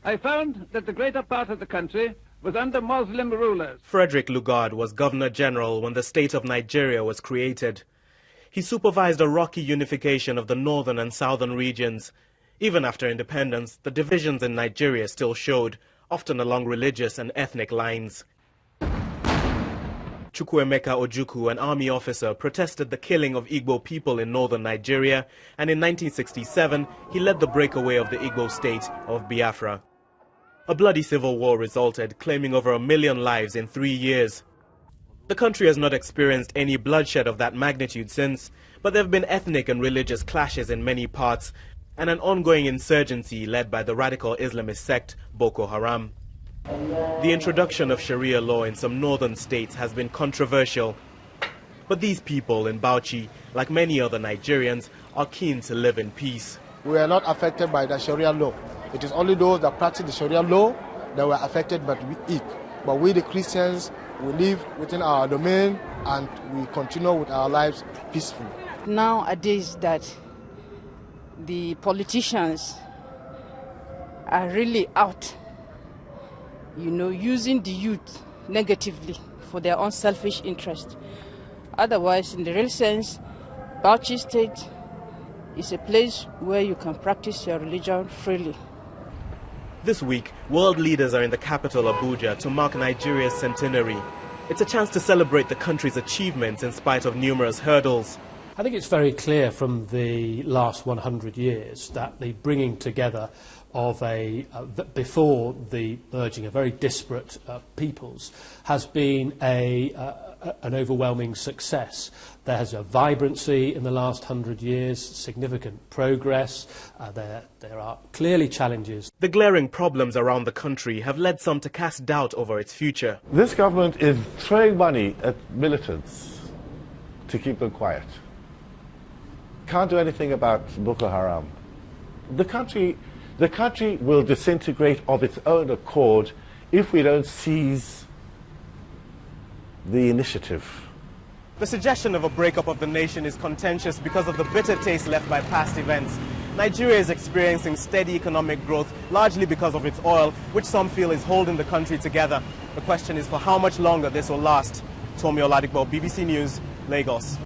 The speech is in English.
I found that the greater part of the country was under Muslim rulers. Frederick Lugard was Governor General when the state of Nigeria was created. He supervised a rocky unification of the northern and southern regions. Even after independence, the divisions in Nigeria still showed, often along religious and ethnic lines. Chukwuemeka Ojukwu, an army officer, protested the killing of Igbo people in northern Nigeria, and in 1967 he led the breakaway of the Igbo state of Biafra. A bloody civil war resulted, claiming over 1 million lives in 3 years. The country has not experienced any bloodshed of that magnitude since, but there have been ethnic and religious clashes in many parts, and an ongoing insurgency led by the radical Islamist sect Boko Haram. The introduction of Sharia law in some northern states has been controversial. But these people in Bauchi, like many other Nigerians, are keen to live in peace. We are not affected by the Sharia law. It is only those that practice the Sharia law that were affected by it. But we, the Christians, we live within our domain and we continue with our lives peacefully. Nowadays that the politicians are really out, using the youth negatively for their own selfish interest. Otherwise, in the real sense, Bauchi State is a place where you can practice your religion freely. This week, world leaders are in the capital Abuja to mark Nigeria's centenary. It's a chance to celebrate the country's achievements in spite of numerous hurdles. I think it's very clear from the last 100 years that the bringing together of before the merging of very disparate peoples has been an overwhelming success. There has a vibrancy in the last 100 years, significant progress. There are clearly challenges. The glaring problems around the country have led some to cast doubt over its future. This government is throwing money at militants to keep them quiet. Can't do anything about Boko Haram. The country will disintegrate of its own accord if we don't seize the initiative. The suggestion of a breakup of the nation is contentious because of the bitter taste left by past events. Nigeria is experiencing steady economic growth, largely because of its oil, which some feel is holding the country together. The question is for how much longer this will last. Tomi Oladipo, BBC News, Lagos.